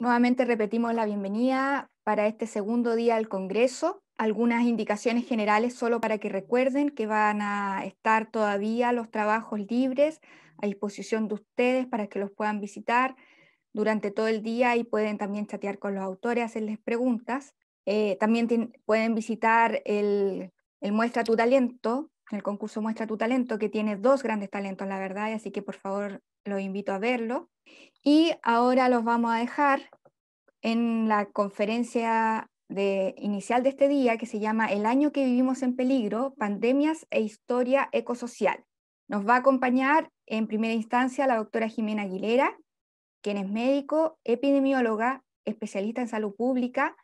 Nuevamente repetimos la bienvenida para este segundo día del Congreso. Algunas indicaciones generales solo para que recuerden que van a estar todavía los trabajos libres a disposición de ustedes para que los puedan visitar durante todo el día y pueden también chatear con los autores, hacerles preguntas. También pueden visitar el Muestra tu Talento, el concurso Muestra tu Talento, que tiene dos grandes talentos, la verdad, así que por favor los invito a verlo. Y ahora los vamos a dejar en la conferencia inicial de este día, que se llama El año que vivimos en peligro, pandemias e historia ecosocial. Nos va a acompañar en primera instancia la doctora Jimena Aguilera, quien es médico, epidemióloga, especialista en salud pública,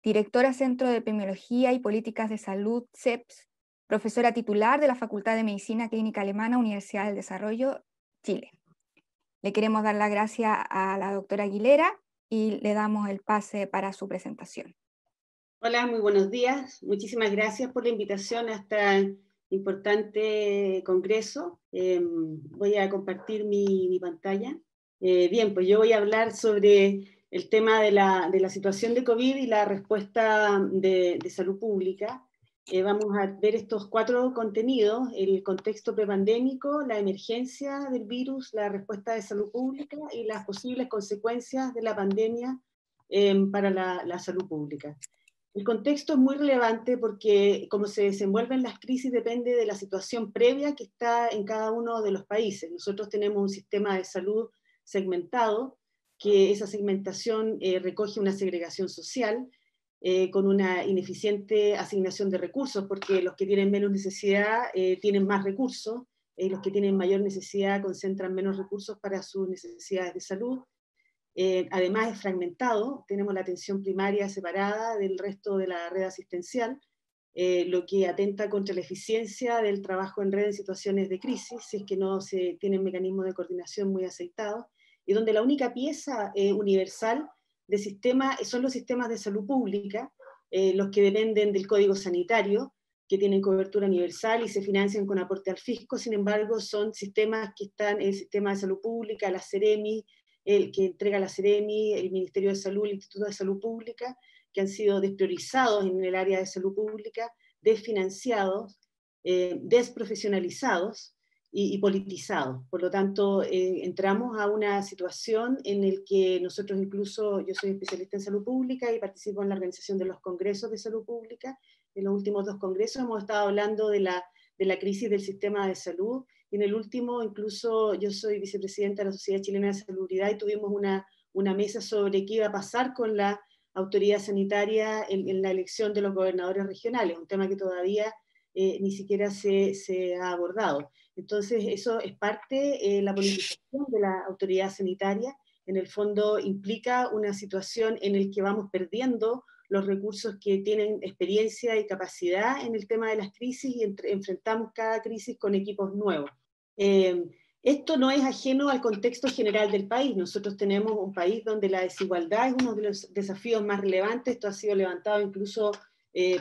directora Centro de Epidemiología y Políticas de Salud, CEPS, profesora titular de la Facultad de Medicina Clínica Alemana, Universidad del Desarrollo, Chile. Le queremos dar las gracias a la doctora Aguilera y le damos el pase para su presentación. Hola, muy buenos días. Muchísimas gracias por la invitación a este importante congreso. Voy a compartir mi pantalla. Bien, pues yo voy a hablar sobre el tema de la situación de COVID y la respuesta de salud pública. Vamos a ver estos 4 contenidos: el contexto prepandémico, la emergencia del virus, la respuesta de salud pública y las posibles consecuencias de la pandemia para la salud pública. El contexto es muy relevante porque cómo se desenvuelven las crisis depende de la situación previa que está en cada uno de los países. Nosotros tenemos un sistema de salud segmentado, que esa segmentación recoge una segregación social, con una ineficiente asignación de recursos, porque los que tienen menos necesidad tienen más recursos, los que tienen mayor necesidad concentran menos recursos para sus necesidades de salud. Además es fragmentado, tenemos la atención primaria separada del resto de la red asistencial, lo que atenta contra la eficiencia del trabajo en red en situaciones de crisis, si es que no se tienen mecanismos de coordinación muy aceitados, y donde la única pieza universal de sistema son los sistemas de salud pública, los que dependen del Código Sanitario, que tienen cobertura universal y se financian con aporte al fisco. Sin embargo, son sistemas que están en el sistema de salud pública, la Seremi, el que entrega la Seremi, el Ministerio de Salud, el Instituto de Salud Pública, que han sido despriorizados en el área de salud pública, desfinanciados, desprofesionalizados y politizados. Por lo tanto, entramos a una situación en la que nosotros incluso, yo soy especialista en salud pública y participo en la organización de los congresos de salud pública. En los últimos 2 congresos hemos estado hablando de la crisis del sistema de salud, y en el último incluso yo soy vicepresidenta de la Sociedad Chilena de Salubridad y tuvimos una mesa sobre qué iba a pasar con la autoridad sanitaria en la elección de los gobernadores regionales, un tema que todavía ni siquiera se ha abordado. Entonces eso es parte, la politización de la autoridad sanitaria, en el fondo implica una situación en la que vamos perdiendo los recursos que tienen experiencia y capacidad en el tema de las crisis y enfrentamos cada crisis con equipos nuevos. Esto no es ajeno al contexto general del país. Nosotros tenemos un país donde la desigualdad es uno de los desafíos más relevantes. Esto ha sido levantado incluso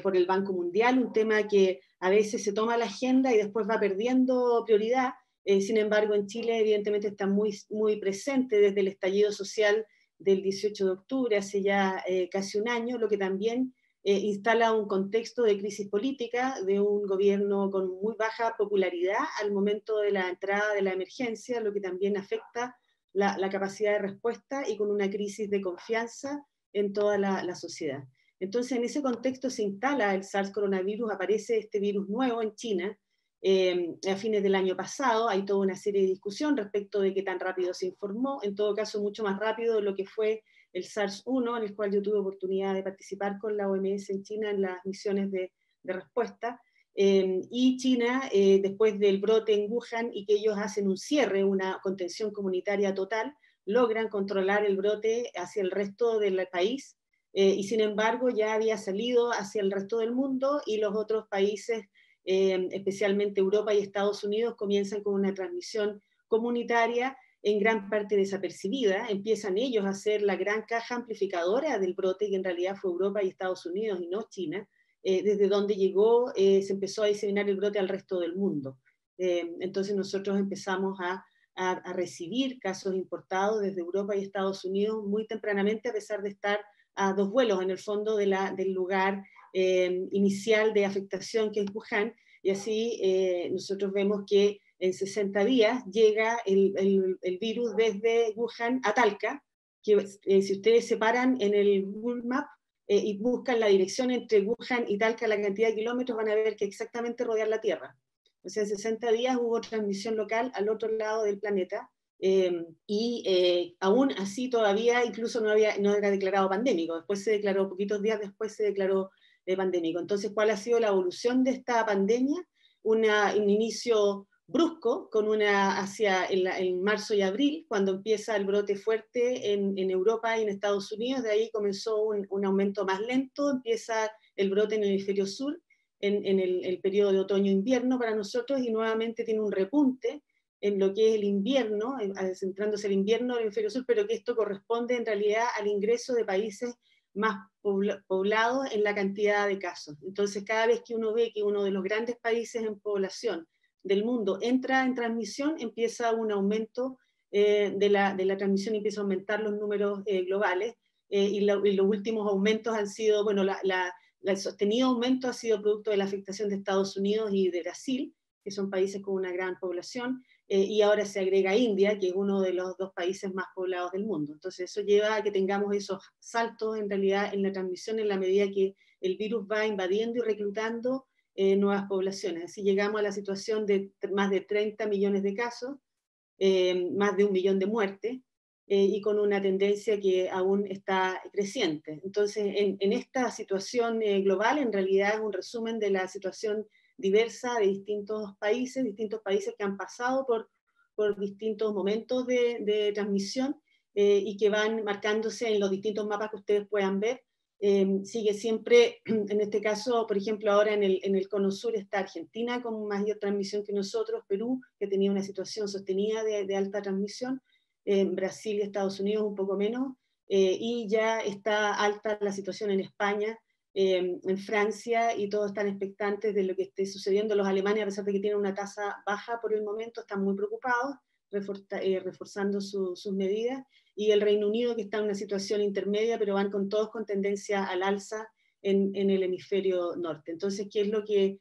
por el Banco Mundial, un tema que a veces se toma a la agenda y después va perdiendo prioridad. Sin embargo, en Chile evidentemente está muy, muy presente desde el estallido social del 18 de octubre, hace ya casi un año, lo que también instala un contexto de crisis política, de un gobierno con muy baja popularidad al momento de la entrada de la emergencia, lo que también afecta la capacidad de respuesta y con una crisis de confianza en toda la sociedad. Entonces, en ese contexto se instala el SARS coronavirus, aparece este virus nuevo en China, a fines del año pasado. Hay toda una serie de discusión respecto de qué tan rápido se informó, en todo caso mucho más rápido de lo que fue el SARS-1, en el cual yo tuve oportunidad de participar con la OMS en China en las misiones de respuesta, y China, después del brote en Wuhan y que ellos hacen un cierre, una contención comunitaria total, logran controlar el brote hacia el resto del país, y sin embargo ya había salido hacia el resto del mundo y los otros países, especialmente Europa y Estados Unidos, comienzan con una transmisión comunitaria en gran parte desapercibida. Empiezan ellos a ser la gran caja amplificadora del brote, que en realidad fue Europa y Estados Unidos y no China, desde donde llegó, se empezó a diseminar el brote al resto del mundo. Entonces nosotros empezamos a a recibir casos importados desde Europa y Estados Unidos muy tempranamente, a pesar de estar a 2 vuelos en el fondo del lugar inicial de afectación, que es Wuhan, y así nosotros vemos que en 60 días llega el virus desde Wuhan a Talca, que si ustedes se paran en el Google Map y buscan la dirección entre Wuhan y Talca, la cantidad de kilómetros, van a ver que exactamente rodear la Tierra. O sea, en 60 días hubo transmisión local al otro lado del planeta, aún así todavía incluso no era declarado pandémico. Después se declaró, poquitos días después se declaró pandémico. Entonces, ¿cuál ha sido la evolución de esta pandemia? Un inicio brusco, en marzo y abril, cuando empieza el brote fuerte en Europa y en Estados Unidos. De ahí comenzó un aumento más lento, empieza el brote en el hemisferio sur, en el periodo de otoño-invierno para nosotros, y nuevamente tiene un repunte en lo que es el invierno, centrándose el invierno del hemisferio sur, pero que esto corresponde en realidad al ingreso de países más poblados en la cantidad de casos. Entonces, cada vez que uno ve que uno de los grandes países en población del mundo entra en transmisión, empieza un aumento de la transmisión, empieza a aumentar los números globales, y los últimos aumentos han sido, bueno, el sostenido aumento ha sido producto de la afectación de Estados Unidos y de Brasil, que son países con una gran población, y ahora se agrega India, que es uno de los 2 países más poblados del mundo. Entonces eso lleva a que tengamos esos saltos en realidad en la transmisión, en la medida que el virus va invadiendo y reclutando nuevas poblaciones. Así llegamos a la situación de más de 30 millones de casos, más de 1 millón de muertes, y con una tendencia que aún está creciente. Entonces, en esta situación global, en realidad es un resumen de la situación diversa de distintos países que han pasado por distintos momentos de transmisión, y que van marcándose en los distintos mapas que ustedes puedan ver. Sigue siempre, en este caso, por ejemplo, ahora en el cono sur está Argentina con mayor transmisión que nosotros, Perú, que tenía una situación sostenida de alta transmisión, Brasil y Estados Unidos un poco menos, y ya está alta la situación en España, en Francia, y todos están expectantes de lo que esté sucediendo. Los alemanes, a pesar de que tienen una tasa baja por el momento, están muy preocupados, reforzando sus medidas, y el Reino Unido, que está en una situación intermedia, pero van todos con tendencia al alza en el hemisferio norte. Entonces, ¿qué es lo que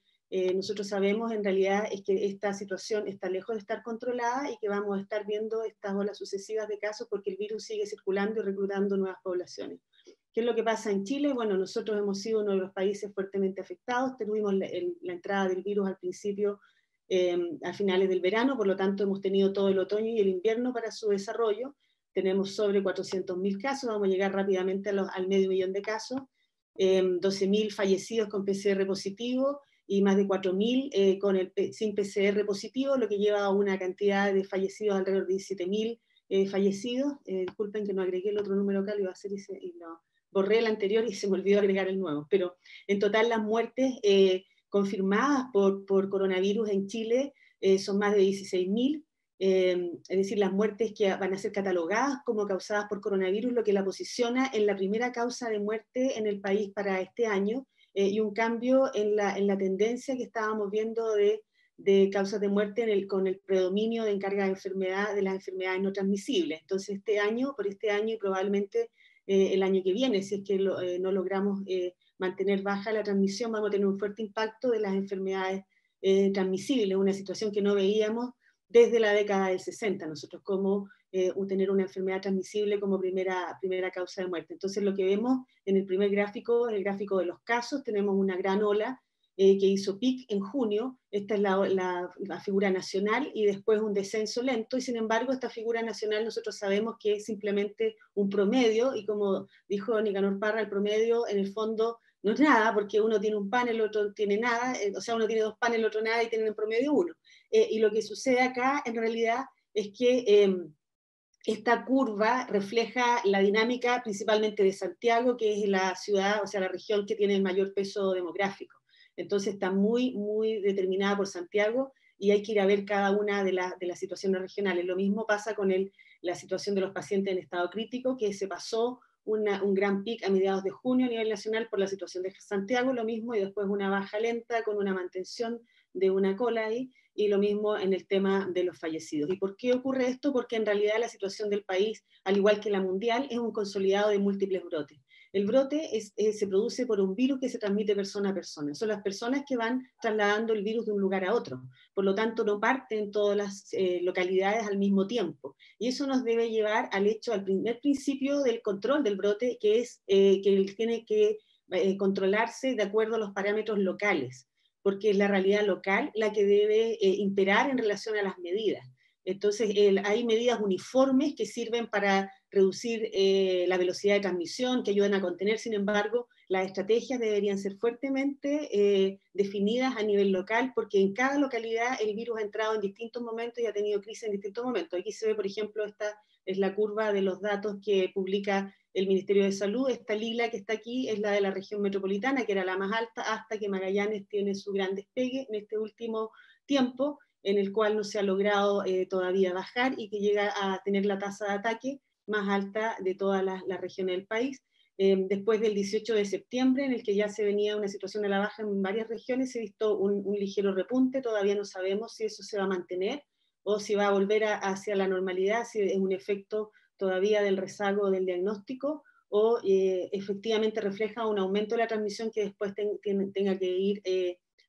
nosotros sabemos? En realidad es que esta situación está lejos de estar controlada y que vamos a estar viendo estas olas sucesivas de casos porque el virus sigue circulando y reclutando nuevas poblaciones. ¿Qué es lo que pasa en Chile? Bueno, nosotros hemos sido uno de los países fuertemente afectados. Tuvimos la entrada del virus al principio, a finales del verano, por lo tanto hemos tenido todo el otoño y el invierno para su desarrollo. Tenemos sobre 400.000 casos, vamos a llegar rápidamente al medio millón de casos, 12.000 fallecidos con PCR positivo y más de 4.000 sin PCR positivo, lo que lleva a una cantidad de fallecidos alrededor de 17.000 fallecidos. Disculpen que no agregué el otro número acá, lo iba a hacer y lo borré el anterior y se me olvidó agregar el nuevo. Pero en total las muertes confirmadas por coronavirus en Chile son más de 16.000. Es decir, las muertes que van a ser catalogadas como causadas por coronavirus, lo que la posiciona en la primera causa de muerte en el país para este año, y un cambio en la tendencia que estábamos viendo de causas de muerte con el predominio de encarga de las enfermedades no transmisibles. Entonces, por este año y probablemente el año que viene, si es que no logramos mantener baja la transmisión, vamos a tener un fuerte impacto de las enfermedades transmisibles, una situación que no veíamos desde la década del 60, nosotros como tener una enfermedad transmisible como primera causa de muerte. Entonces lo que vemos en el primer gráfico, en el gráfico de los casos, tenemos una gran ola que hizo pic en junio. Esta es la figura nacional, y después un descenso lento, y sin embargo esta figura nacional nosotros sabemos que es simplemente un promedio, y como dijo Nicanor Parra, el promedio en el fondo no es nada, porque uno tiene un pan, el otro tiene nada, o sea, uno tiene 2 panes, el otro nada, y tienen en promedio 1. Y lo que sucede acá en realidad es que esta curva refleja la dinámica principalmente de Santiago, que es la ciudad, o sea, la región que tiene el mayor peso demográfico. Entonces está muy, muy determinada por Santiago, y hay que ir a ver cada una de las situaciones regionales. Lo mismo pasa con la situación de los pacientes en estado crítico, que se pasó un gran pic a mediados de junio a nivel nacional por la situación de Santiago, lo mismo, y después una baja lenta con una mantención de una cola ahí, y lo mismo en el tema de los fallecidos. ¿Y por qué ocurre esto? Porque en realidad la situación del país, al igual que la mundial, es un consolidado de múltiples brotes. El brote se produce por un virus que se transmite persona a persona. Son las personas que van trasladando el virus de un lugar a otro. Por lo tanto, no parten todas las localidades al mismo tiempo. Y eso nos debe llevar al primer principio del control del brote, que es que tiene que controlarse de acuerdo a los parámetros locales, porque es la realidad local la que debe imperar en relación a las medidas. Entonces, hay medidas uniformes que sirven para reducir la velocidad de transmisión, que ayudan a contener. Sin embargo, las estrategias deberían ser fuertemente definidas a nivel local, porque en cada localidad el virus ha entrado en distintos momentos y ha tenido crisis en distintos momentos. Aquí se ve, por ejemplo, esta es la curva de los datos que publica el Ministerio de Salud. Esta lila que está aquí es la de la región metropolitana, que era la más alta, hasta que Magallanes tiene su gran despegue en este último tiempo, en el cual no se ha logrado todavía bajar y que llega a tener la tasa de ataque más alta de todas las regiones del país. Después del 18 de septiembre, en el que ya se venía una situación a la baja en varias regiones, se ha visto un ligero repunte. Todavía no sabemos si eso se va a mantener o si va a volver hacia la normalidad, si es un efecto todavía del rezago del diagnóstico o efectivamente refleja un aumento de la transmisión que después tenga que ir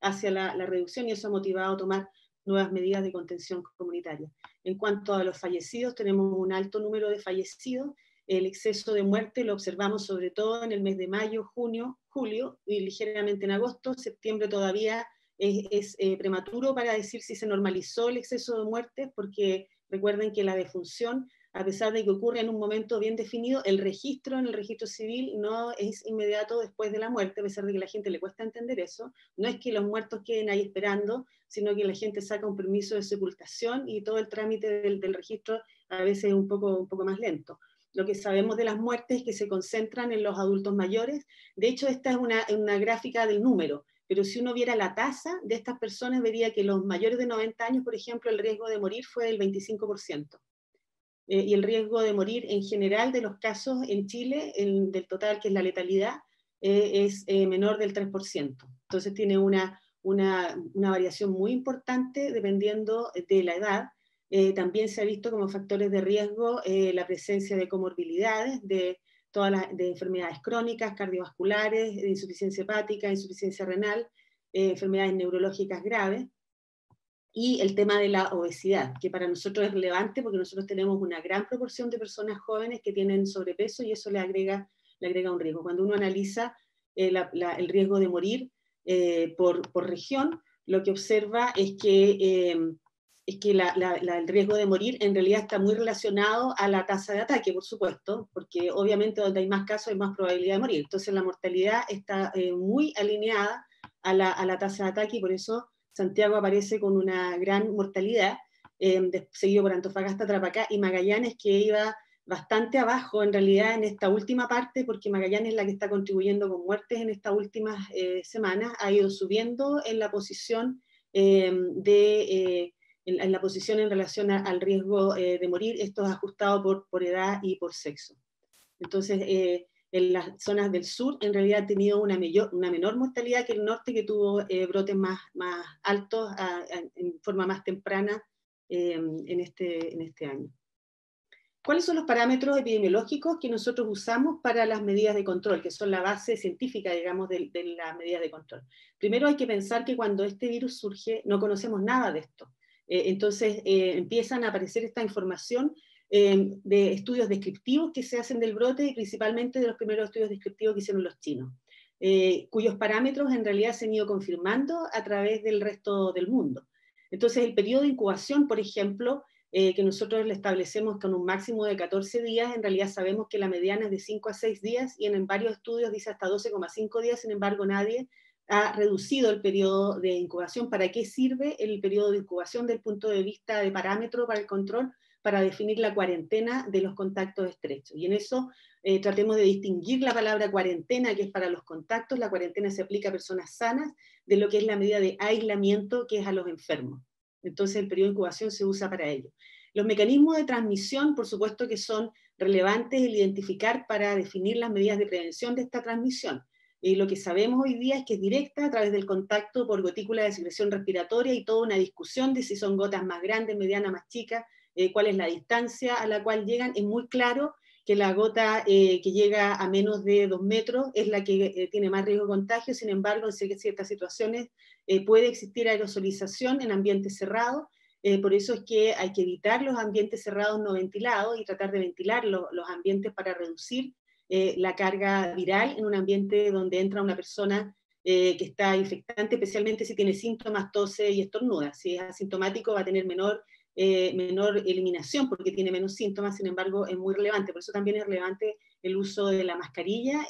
hacia la reducción, y eso ha motivado a tomar nuevas medidas de contención comunitaria. En cuanto a los fallecidos, tenemos un alto número de fallecidos. El exceso de muerte lo observamos sobre todo en el mes de mayo, junio, julio y ligeramente en agosto. Septiembre todavía es prematuro para decir si se normalizó el exceso de muertes, porque recuerden que la defunción, a pesar de que ocurre en un momento bien definido, el registro en el registro civil no es inmediato después de la muerte, a pesar de que a la gente le cuesta entender eso. No es que los muertos queden ahí esperando, sino que la gente saca un permiso de sepultación y todo el trámite del registro a veces es un poco más lento. Lo que sabemos de las muertes es que se concentran en los adultos mayores. De hecho, esta es una gráfica del número, pero si uno viera la tasa de estas personas, vería que los mayores de 90 años, por ejemplo, el riesgo de morir fue del 25%. Y el riesgo de morir en general de los casos en Chile, del total, que es la letalidad, es menor del 3%. Entonces tiene una variación muy importante dependiendo de la edad. También se ha visto como factores de riesgo la presencia de comorbilidades, de enfermedades crónicas, cardiovasculares, de insuficiencia hepática, insuficiencia renal, enfermedades neurológicas graves, y el tema de la obesidad, que para nosotros es relevante porque nosotros tenemos una gran proporción de personas jóvenes que tienen sobrepeso y eso le agrega un riesgo. Cuando uno analiza el riesgo de morir por región, lo que observa es que el riesgo de morir en realidad está muy relacionado a la tasa de ataque, por supuesto, porque obviamente donde hay más casos hay más probabilidad de morir. Entonces la mortalidad está muy alineada a la tasa de ataque, y por eso Santiago aparece con una gran mortalidad, seguido por Antofagasta, Tarapacá y Magallanes, que iba bastante abajo en realidad en esta última parte, porque Magallanes es la que está contribuyendo con muertes en estas últimas semanas, ha ido subiendo en la posición en la posición en relación al riesgo de morir. Esto es ajustado por edad y por sexo. Entonces, en las zonas del sur en realidad ha tenido una menor mortalidad que el norte, que tuvo brotes más altos en forma más temprana en este año. ¿Cuáles son los parámetros epidemiológicos que nosotros usamos para las medidas de control, que son la base científica, digamos, de las medidas de control? Primero hay que pensar que cuando este virus surge no conocemos nada de esto. Entonces empiezan a aparecer esta información de estudios descriptivos que se hacen del brote, y principalmente de los primeros estudios descriptivos que hicieron los chinos, cuyos parámetros en realidad se han ido confirmando a través del resto del mundo. Entonces el periodo de incubación, por ejemplo, que nosotros le establecemos con un máximo de 14 días, en realidad sabemos que la mediana es de 5 a 6 días, y en varios estudios dice hasta 12,5 días, sin embargo nadie ha reducido el periodo de incubación. ¿Para qué sirve el periodo de incubación desde el punto de vista de parámetro para el control? Para definir la cuarentena de los contactos estrechos. Y en eso tratemos de distinguir la palabra cuarentena, que es para los contactos. La cuarentena se aplica a personas sanas, de lo que es la medida de aislamiento, que es a los enfermos. Entonces el periodo de incubación se usa para ello. Los mecanismos de transmisión, por supuesto que son relevantes el identificar para definir las medidas de prevención de esta transmisión. y lo que sabemos hoy día es que es directa a través del contacto por gotícula de secreción respiratoria y toda una discusión de si son gotas más grandes, medianas, más chicas, cuál es la distancia a la cual llegan. Es muy claro que la gota que llega a menos de 2 metros es la que tiene más riesgo de contagio. Sin embargo, en ciertas situaciones puede existir aerosolización en ambientes cerrados. Por eso es que hay que evitar los ambientes cerrados no ventilados y tratar de ventilar los ambientes para reducir la carga viral en un ambiente donde entra una persona que está infectante, especialmente si tiene síntomas, tose y estornuda. Si es asintomático va a tener menor eliminación porque tiene menos síntomas. Sin embargo, es muy relevante. Por eso también es relevante el uso de la mascarilla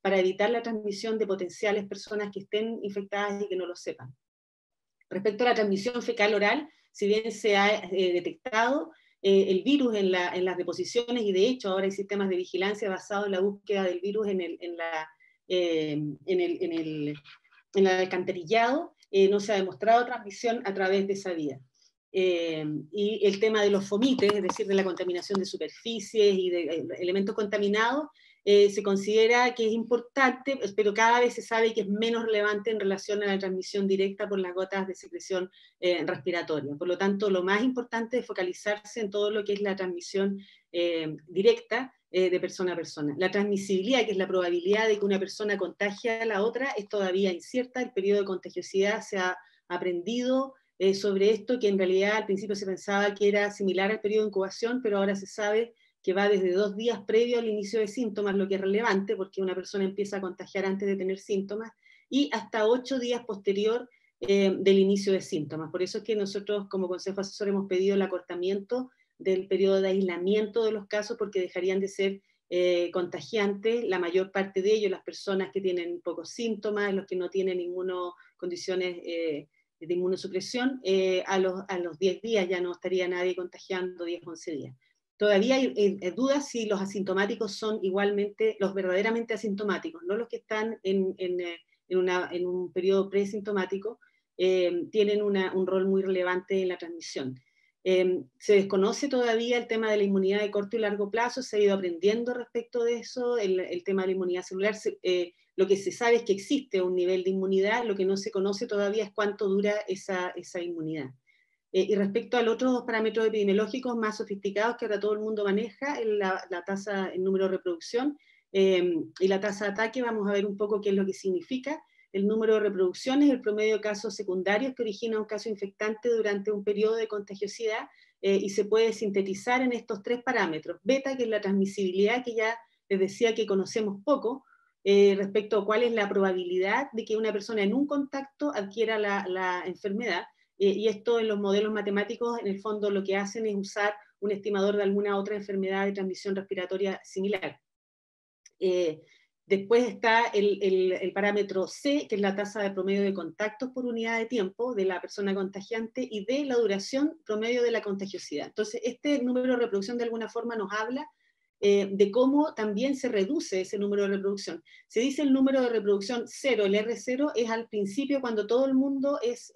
para evitar la transmisión de potenciales personas que estén infectadas y que no lo sepan. Respecto a la transmisión fecal-oral, si bien se ha detectado el virus en las deposiciones, y de hecho ahora hay sistemas de vigilancia basados en la búsqueda del virus en el alcantarillado, no se ha demostrado transmisión a través de esa vía. Y el tema de los fomites, es decir, de la contaminación de superficies y de elementos contaminados, se considera que es importante, pero cada vez se sabe que es menos relevante en relación a la transmisión directa por las gotas de secreción respiratoria. Por lo tanto, lo más importante es focalizarse en todo lo que es la transmisión directa de persona a persona. La transmisibilidad, que es la probabilidad de que una persona contagie a la otra, es todavía incierta. El periodo de contagiosidad se ha aprendido sobre esto, que en realidad al principio se pensaba que era similar al periodo de incubación, pero ahora se sabe que va desde 2 días previo al inicio de síntomas, lo que es relevante, porque una persona empieza a contagiar antes de tener síntomas, y hasta 8 días posterior del inicio de síntomas. Por eso es que nosotros como Consejo Asesor hemos pedido el acortamiento del periodo de aislamiento de los casos, porque dejarían de ser contagiantes, la mayor parte de ellos, las personas que tienen pocos síntomas, los que no tienen ninguna condiciones de inmunosupresión, a los 10 días ya no estaría nadie contagiando, 10, 11 días. Todavía hay dudas si los asintomáticos son igualmente los verdaderamente asintomáticos, no los que están en un periodo presintomático, tienen un rol muy relevante en la transmisión. Se desconoce todavía el tema de la inmunidad de corto y largo plazo, se ha ido aprendiendo respecto de eso, el tema de la inmunidad celular. Lo que se sabe es que existe un nivel de inmunidad, lo que no se conoce todavía es cuánto dura esa inmunidad. Y respecto a los otros parámetros epidemiológicos más sofisticados que ahora todo el mundo maneja, la tasa, el número de reproducción y la tasa de ataque, vamos a ver un poco qué es lo que significa. El número de reproducciones, el promedio de casos secundarios que origina un caso infectante durante un periodo de contagiosidad, y se puede sintetizar en estos 3 parámetros. Beta, que es la transmisibilidad, que ya les decía que conocemos poco, respecto a cuál es la probabilidad de que una persona en un contacto adquiera la enfermedad. Y esto en los modelos matemáticos, en el fondo, lo que hacen es usar un estimador de alguna otra enfermedad de transmisión respiratoria similar. Después está el parámetro C, que es la tasa de promedio de contactos por unidad de tiempo de la persona contagiante, y D, la duración promedio de la contagiosidad. Entonces, este número de reproducción de alguna forma nos habla de cómo también se reduce ese número de reproducción. Se dice el número de reproducción 0, el R0 es al principio cuando todo el mundo es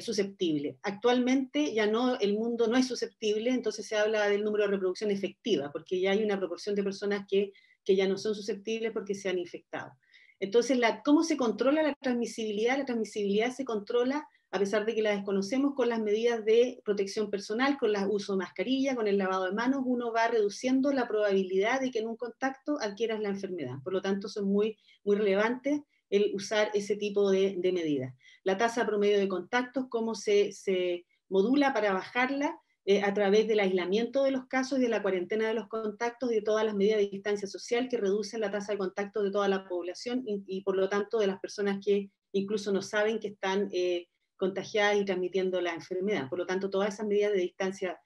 susceptible. Actualmente ya no, el mundo no es susceptible, entonces se habla del número de reproducción efectiva, porque ya hay una proporción de personas que ya no son susceptibles porque se han infectado. Entonces, ¿cómo se controla la transmisibilidad? La transmisibilidad se controla, a pesar de que la desconocemos, con las medidas de protección personal, con el uso de mascarilla, con el lavado de manos. Uno va reduciendo la probabilidad de que en un contacto adquieras la enfermedad. Por lo tanto, son muy, muy relevantes el usar ese tipo de medidas. La tasa promedio de contactos, cómo se modula para bajarla a través del aislamiento de los casos y de la cuarentena de los contactos y de todas las medidas de distancia social que reducen la tasa de contacto de toda la población y por lo tanto de las personas que incluso no saben que están contagiadas y transmitiendo la enfermedad. Por lo tanto, todas esas medidas de distancia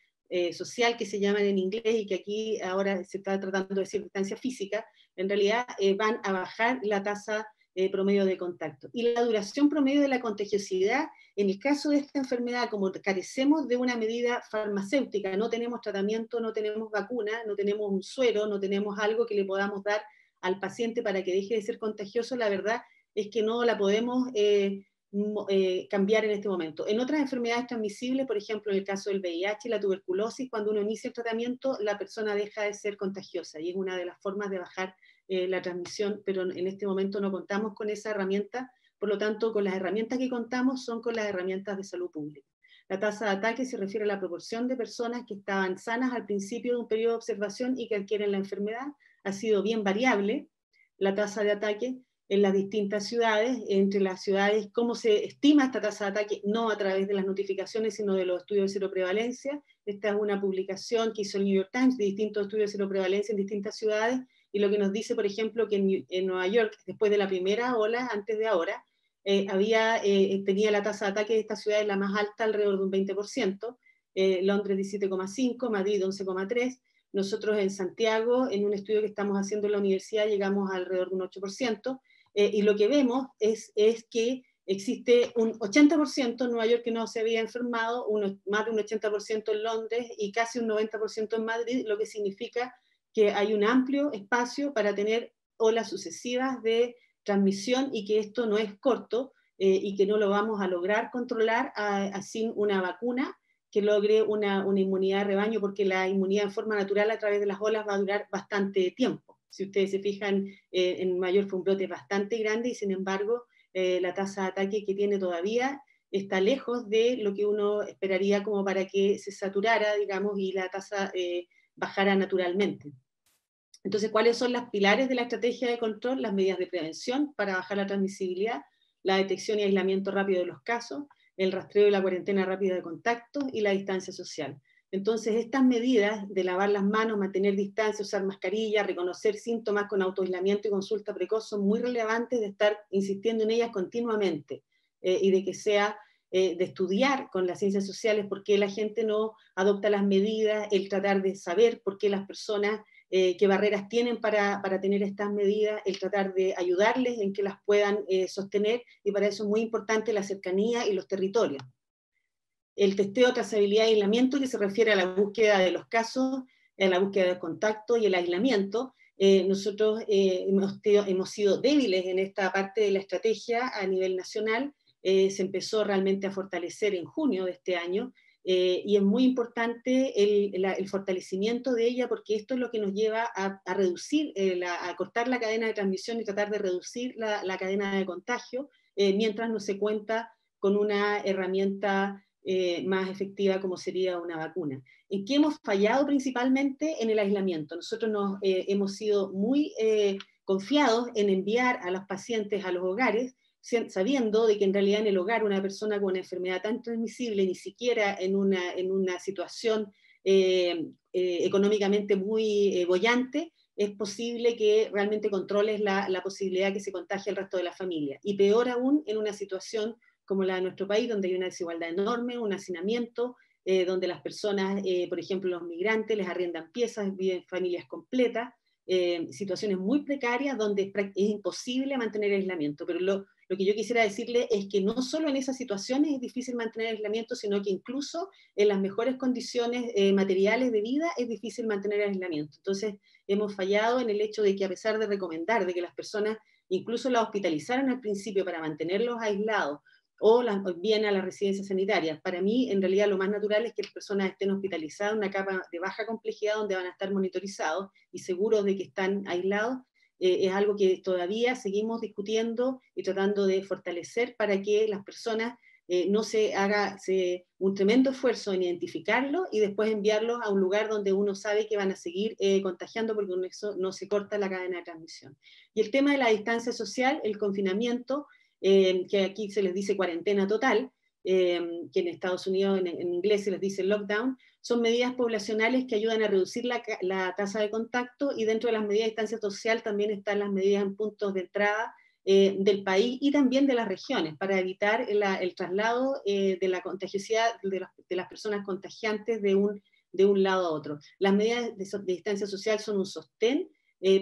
social que se llaman en inglés y que aquí ahora se está tratando de decir distancia física, en realidad van a bajar la tasa promedio de contacto. Y la duración promedio de la contagiosidad, en el caso de esta enfermedad, como carecemos de una medida farmacéutica, no tenemos tratamiento, no tenemos vacuna, no tenemos un suero, no tenemos algo que le podamos dar al paciente para que deje de ser contagioso, la verdad es que no la podemos cambiar en este momento. En otras enfermedades transmisibles, por ejemplo, en el caso del VIH y la tuberculosis, cuando uno inicia el tratamiento, la persona deja de ser contagiosa y es una de las formas de bajar la transmisión, pero en este momento no contamos con esa herramienta, por lo tanto, con las herramientas que contamos son con las herramientas de salud pública. La tasa de ataque se refiere a la proporción de personas que estaban sanas al principio de un periodo de observación y que adquieren la enfermedad. Ha sido bien variable la tasa de ataque en las distintas ciudades, entre las ciudades, cómo se estima esta tasa de ataque, no a través de las notificaciones, sino de los estudios de seroprevalencia. Esta es una publicación que hizo el New York Times de distintos estudios de seroprevalencia en distintas ciudades, y lo que nos dice, por ejemplo, que en Nueva York, después de la primera ola, antes de ahora, tenía la tasa de ataque de esta ciudad la más alta, alrededor de un 20%, Londres 17,5%, Madrid 11,3%, nosotros en Santiago, en un estudio que estamos haciendo en la universidad, llegamos a alrededor de un 8%, y lo que vemos es que existe un 80% en Nueva York que no se había enfermado, más de un 80% en Londres y casi un 90% en Madrid, lo que significa que hay un amplio espacio para tener olas sucesivas de transmisión y que esto no es corto y que no lo vamos a lograr controlar sin una vacuna que logre una inmunidad de rebaño, porque la inmunidad en forma natural a través de las olas va a durar bastante tiempo. Si ustedes se fijan, en Mayor fue un brote bastante grande y sin embargo la tasa de ataque que tiene todavía está lejos de lo que uno esperaría como para que se saturara, digamos, y la tasa bajara naturalmente. Entonces, ¿cuáles son los pilares de la estrategia de control? Las medidas de prevención para bajar la transmisibilidad, la detección y aislamiento rápido de los casos, el rastreo y la cuarentena rápida de contactos y la distancia social. Entonces, estas medidas de lavar las manos, mantener distancia, usar mascarilla, reconocer síntomas con autoaislamiento y consulta precoz son muy relevantes de estar insistiendo en ellas continuamente y de que sea de estudiar con las ciencias sociales por qué la gente no adopta las medidas, el tratar de saber por qué las personas qué barreras tienen para tener estas medidas, el tratar de ayudarles en que las puedan sostener, y para eso es muy importante la cercanía y los territorios. El testeo, trazabilidad y aislamiento, que se refiere a la búsqueda de los casos, a la búsqueda de contacto y el aislamiento. Nosotros hemos sido débiles en esta parte de la estrategia a nivel nacional. Se empezó realmente a fortalecer en junio de este año, y es muy importante el fortalecimiento de ella, porque esto es lo que nos lleva a reducir, a cortar la cadena de transmisión y tratar de reducir la cadena de contagio, mientras no se cuenta con una herramienta más efectiva como sería una vacuna. ¿En qué hemos fallado principalmente? En el aislamiento. Nosotros hemos sido muy confiados en enviar a los pacientes a los hogares, sabiendo de que en realidad en el hogar una persona con una enfermedad tan transmisible, ni siquiera en una situación económicamente muy boyante, es posible que realmente controles la posibilidad de que se contagie el resto de la familia. Y peor aún en una situación como la de nuestro país, donde hay una desigualdad enorme, un hacinamiento, donde las personas, por ejemplo los migrantes, les arriendan piezas, viven familias completas, situaciones muy precarias donde es imposible mantener el aislamiento. Pero lo que yo quisiera decirle es que no solo en esas situaciones es difícil mantener el aislamiento, sino que incluso en las mejores condiciones materiales de vida es difícil mantener el aislamiento. Entonces hemos fallado en el hecho de que, a pesar de recomendar de que las personas incluso las hospitalizaran al principio para mantenerlos aislados, o bien a las residencias sanitarias. Para mí, en realidad, lo más natural es que las personas estén hospitalizadas en una capa de baja complejidad donde van a estar monitorizados y seguros de que están aislados. Es algo que todavía seguimos discutiendo y tratando de fortalecer para que las personas no se haga un tremendo esfuerzo en identificarlo y después enviarlos a un lugar donde uno sabe que van a seguir contagiando, porque con eso no se corta la cadena de transmisión. Y el tema de la distancia social, el confinamiento, que aquí se les dice cuarentena total, que en Estados Unidos en inglés se les dice lockdown, son medidas poblacionales que ayudan a reducir la tasa de contacto, y dentro de las medidas de distancia social también están las medidas en puntos de entrada del país y también de las regiones, para evitar el traslado de la contagiosidad de las personas contagiantes de un lado a otro. Las medidas de distancia social son un sostén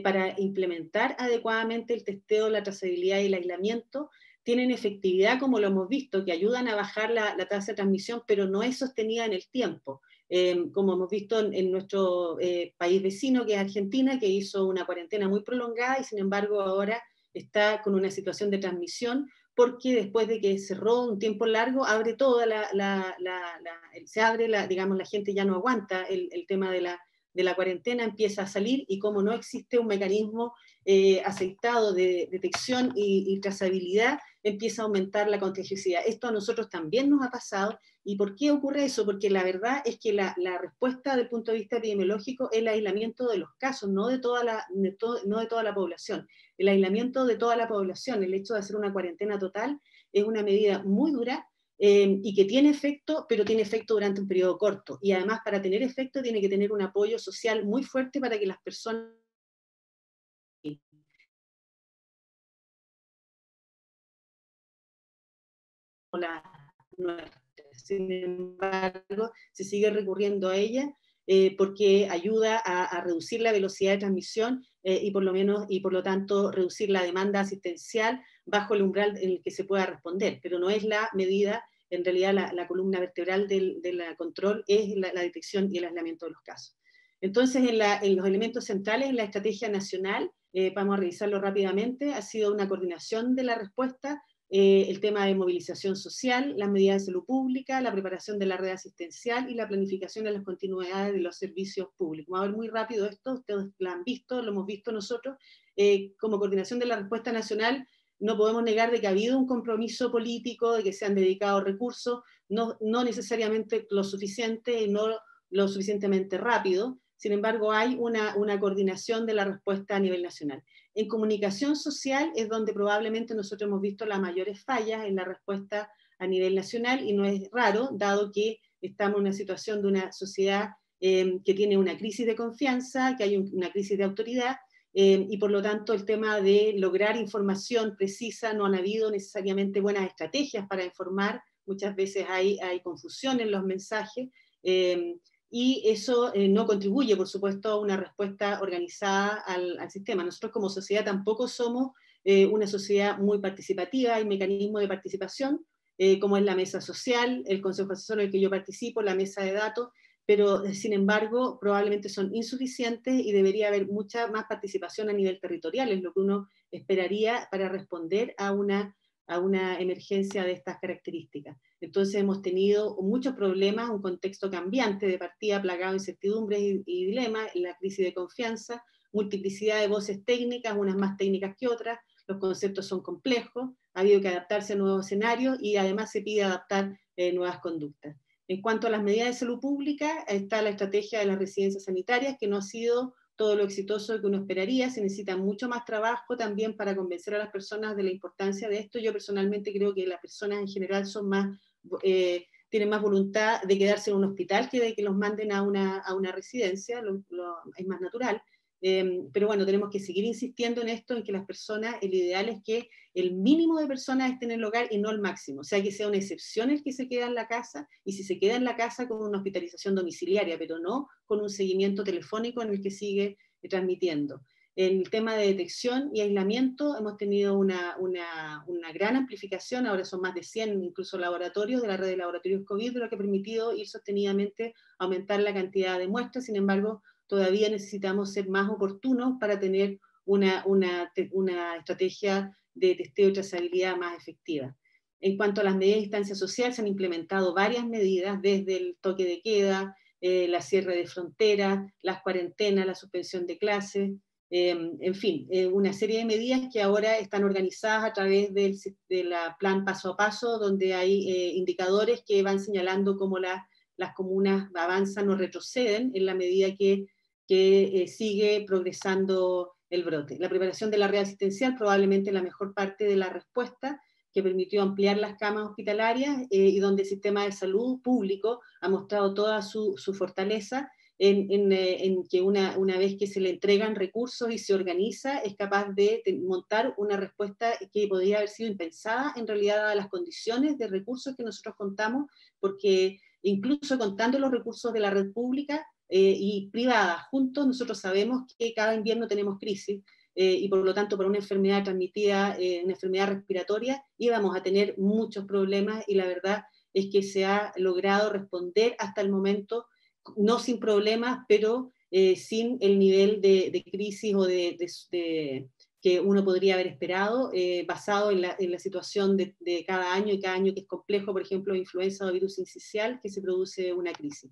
para implementar adecuadamente el testeo, la trazabilidad y el aislamiento. Tienen efectividad, como lo hemos visto, que ayudan a bajar la tasa de transmisión, pero no es sostenida en el tiempo. Como hemos visto en nuestro país vecino, que es Argentina, que hizo una cuarentena muy prolongada y sin embargo ahora está con una situación de transmisión porque después de que cerró un tiempo largo, abre toda se abre, digamos, la gente ya no aguanta el tema de la cuarentena, empieza a salir, y como no existe un mecanismo aceitado de detección y trazabilidad, empieza a aumentar la contagiosidad. Esto a nosotros también nos ha pasado. ¿Y por qué ocurre eso? Porque la verdad es que la respuesta desde el punto de vista epidemiológico es el aislamiento de los casos, no de toda la población. El aislamiento de toda la población, el hecho de hacer una cuarentena total, es una medida muy dura, y que tiene efecto, pero tiene efecto durante un periodo corto. Y además, para tener efecto, tiene que tener un apoyo social muy fuerte para que las personas... La nuestra. Sin embargo, se sigue recurriendo a ella porque ayuda a reducir la velocidad de transmisión y por lo tanto reducir la demanda asistencial bajo el umbral en el que se pueda responder, pero no es la medida. En realidad la columna vertebral del control es la detección y el aislamiento de los casos. Entonces, en los elementos centrales en la estrategia nacional, vamos a revisarlo rápidamente, ha sido una coordinación de la respuesta, el tema de movilización social, las medidas de salud pública, la preparación de la red asistencial y la planificación de las continuidades de los servicios públicos. Vamos a ver muy rápido esto, ustedes lo han visto, lo hemos visto nosotros. Como coordinación de la respuesta nacional, no podemos negar de que ha habido un compromiso político, de que se han dedicado recursos, no necesariamente lo suficiente y no lo suficientemente rápido. Sin embargo, hay una coordinación de la respuesta a nivel nacional. En comunicación social es donde probablemente nosotros hemos visto las mayores fallas en la respuesta a nivel nacional, y no es raro, dado que estamos en una situación de una sociedad que tiene una crisis de confianza, que hay una crisis de autoridad, y por lo tanto el tema de lograr información precisa, no han habido necesariamente buenas estrategias para informar, muchas veces hay confusión en los mensajes, y eso no contribuye, por supuesto, a una respuesta organizada al sistema. Nosotros como sociedad tampoco somos una sociedad muy participativa, hay mecanismos de participación, como es la mesa social, el consejo asesor en el que yo participo, la mesa de datos, pero sin embargo probablemente son insuficientes y debería haber mucha más participación a nivel territorial, es lo que uno esperaría para responder a una emergencia de estas características. Entonces hemos tenido muchos problemas, un contexto cambiante de partida plagado de incertidumbres y dilemas, la crisis de confianza, multiplicidad de voces técnicas, unas más técnicas que otras, los conceptos son complejos, ha habido que adaptarse a nuevos escenarios y además se pide adaptar nuevas conductas. En cuanto a las medidas de salud pública, está la estrategia de las residencias sanitarias, que no ha sido todo lo exitoso que uno esperaría, se necesita mucho más trabajo también para convencer a las personas de la importancia de esto. Yo personalmente creo que las personas en general son más, tienen más voluntad de quedarse en un hospital que de que los manden a una residencia, es más natural. Pero bueno, tenemos que seguir insistiendo en esto, en que las personas, el ideal es que el mínimo de personas estén en el hogar y no el máximo, o sea, que sea una excepción el que se queda en la casa, y si se queda en la casa con una hospitalización domiciliaria, pero no con un seguimiento telefónico en el que sigue transmitiendo. En el tema de detección y aislamiento hemos tenido una gran amplificación, ahora son más de 100 incluso laboratorios de la red de laboratorios COVID, lo que ha permitido ir sostenidamente aumentar la cantidad de muestras. Sin embargo, todavía necesitamos ser más oportunos para tener una estrategia de testeo y trazabilidad más efectiva. En cuanto a las medidas de distancia social, se han implementado varias medidas, desde el toque de queda, la cierre de fronteras, las cuarentenas, la suspensión de clases, en fin, una serie de medidas que ahora están organizadas a través de la plan paso a paso, donde hay indicadores que van señalando cómo las comunas avanzan o retroceden en la medida que sigue progresando el brote. La preparación de la red asistencial, probablemente la mejor parte de la respuesta, que permitió ampliar las camas hospitalarias y donde el sistema de salud público ha mostrado toda su fortaleza en que una vez que se le entregan recursos y se organiza, es capaz de montar una respuesta que podría haber sido impensada en realidad dadas las condiciones de recursos que nosotros contamos, porque incluso contando los recursos de la red pública y privada juntos, nosotros sabemos que cada invierno tenemos crisis, y por lo tanto por una enfermedad transmitida, una enfermedad respiratoria, íbamos a tener muchos problemas, y la verdad es que se ha logrado responder hasta el momento, no sin problemas, pero sin el nivel de crisis o que uno podría haber esperado, basado en la situación de cada año, y cada año que es complejo, por ejemplo, influenza o virus incisional, que se produce una crisis.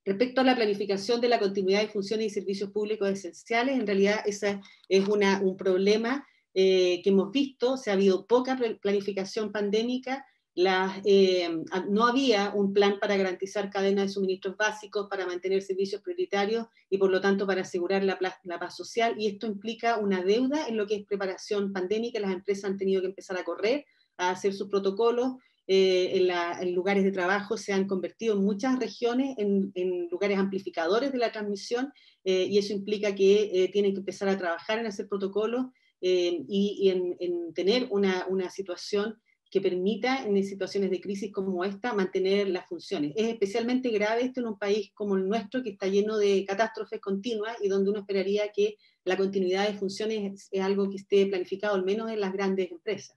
Respecto a la planificación de la continuidad de funciones y servicios públicos esenciales, en realidad ese es un problema que hemos visto. Ha habido poca planificación pandémica, no había un plan para garantizar cadenas de suministros básicos, para mantener servicios prioritarios y por lo tanto para asegurar la paz social, y esto implica una deuda en lo que es preparación pandémica. Las empresas han tenido que empezar a correr, a hacer sus protocolos. En lugares de trabajo se han convertido en muchas regiones en lugares amplificadores de la transmisión, y eso implica que tienen que empezar a trabajar en hacer protocolos y en tener una situación que permita en situaciones de crisis como esta mantener las funciones. Es especialmente grave esto en un país como el nuestro, que está lleno de catástrofes continuas y donde uno esperaría que la continuidad de funciones es algo que esté planificado al menos en las grandes empresas.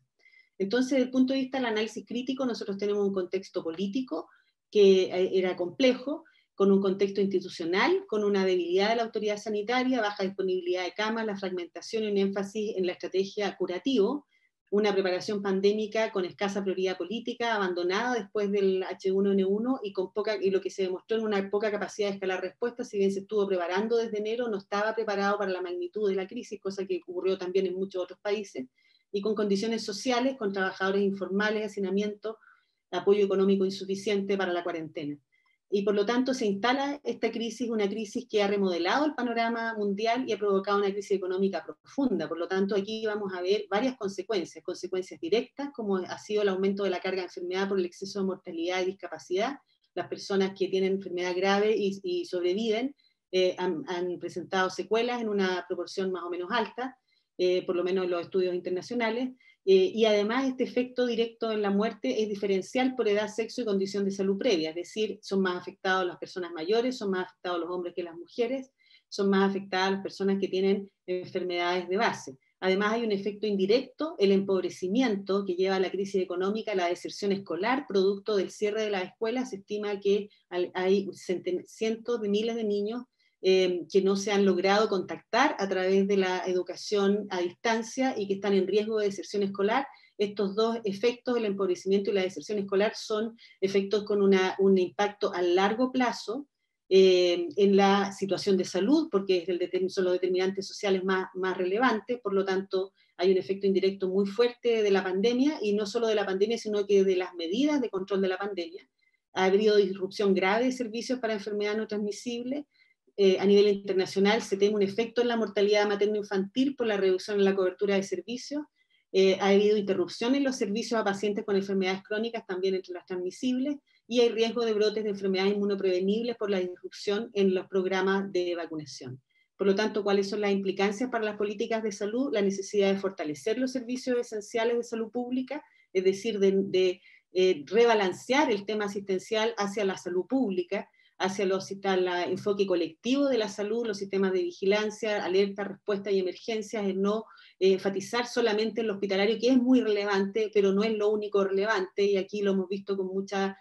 Entonces, desde el punto de vista del análisis crítico, nosotros tenemos un contexto político que era complejo, con un contexto institucional, con una debilidad de la autoridad sanitaria, baja disponibilidad de camas, la fragmentación y un énfasis en la estrategia curativo, una preparación pandémica con escasa prioridad política, abandonada después del H1N1 y lo que se demostró en una poca capacidad de escalar respuestas. Si bien se estuvo preparando desde enero, no estaba preparado para la magnitud de la crisis, cosa que ocurrió también en muchos otros países, y con condiciones sociales, con trabajadores informales, hacinamiento, apoyo económico insuficiente para la cuarentena. Y por lo tanto se instala esta crisis, una crisis que ha remodelado el panorama mundial y ha provocado una crisis económica profunda. Por lo tanto, aquí vamos a ver varias consecuencias directas, como ha sido el aumento de la carga de enfermedad por el exceso de mortalidad y discapacidad. Las personas que tienen enfermedad grave y sobreviven han presentado secuelas en una proporción más o menos alta, por lo menos en los estudios internacionales. Y además este efecto directo en la muerte es diferencial por edad, sexo y condición de salud previa, es decir, son más afectados las personas mayores, son más afectados los hombres que las mujeres, son más afectadas las personas que tienen enfermedades de base. Además hay un efecto indirecto, el empobrecimiento que lleva a la crisis económica, la deserción escolar, producto del cierre de las escuelas. Se estima que hay cientos de miles de niños que no se han logrado contactar a través de la educación a distancia y que están en riesgo de deserción escolar. Estos dos efectos, el empobrecimiento y la deserción escolar, son efectos con un impacto a largo plazo en la situación de salud, porque son los determinantes sociales más relevantes. Por lo tanto, hay un efecto indirecto muy fuerte de la pandemia, y no solo de la pandemia, sino que de las medidas de control de la pandemia. Ha habido disrupción grave de servicios para enfermedades no transmisibles. A nivel internacional se teme un efecto en la mortalidad materno-infantil por la reducción en la cobertura de servicios. Ha habido interrupción en los servicios a pacientes con enfermedades crónicas, también entre las transmisibles, y hay riesgo de brotes de enfermedades inmunoprevenibles por la disrupción en los programas de vacunación. Por lo tanto, ¿cuáles son las implicancias para las políticas de salud? La necesidad de fortalecer los servicios esenciales de salud pública, es decir, de rebalancear el tema asistencial hacia la salud pública, hacia el enfoque colectivo de la salud, los sistemas de vigilancia, alerta, respuesta y emergencias, en no enfatizar solamente en lo hospitalario, que es muy relevante, pero no es lo único relevante, y aquí lo hemos visto con mucha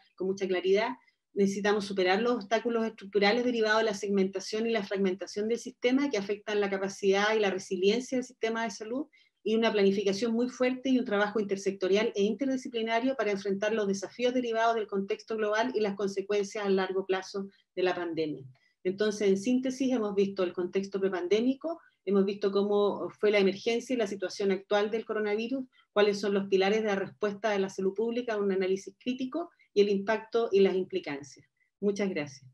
claridad. Necesitamos superar los obstáculos estructurales derivados de la segmentación y la fragmentación del sistema, que afectan la capacidad y la resiliencia del sistema de salud, y una planificación muy fuerte y un trabajo intersectorial e interdisciplinario para enfrentar los desafíos derivados del contexto global y las consecuencias a largo plazo de la pandemia. Entonces, en síntesis, hemos visto el contexto prepandémico, hemos visto cómo fue la emergencia y la situación actual del coronavirus, cuáles son los pilares de la respuesta de la salud pública, un análisis crítico, y el impacto y las implicancias. Muchas gracias.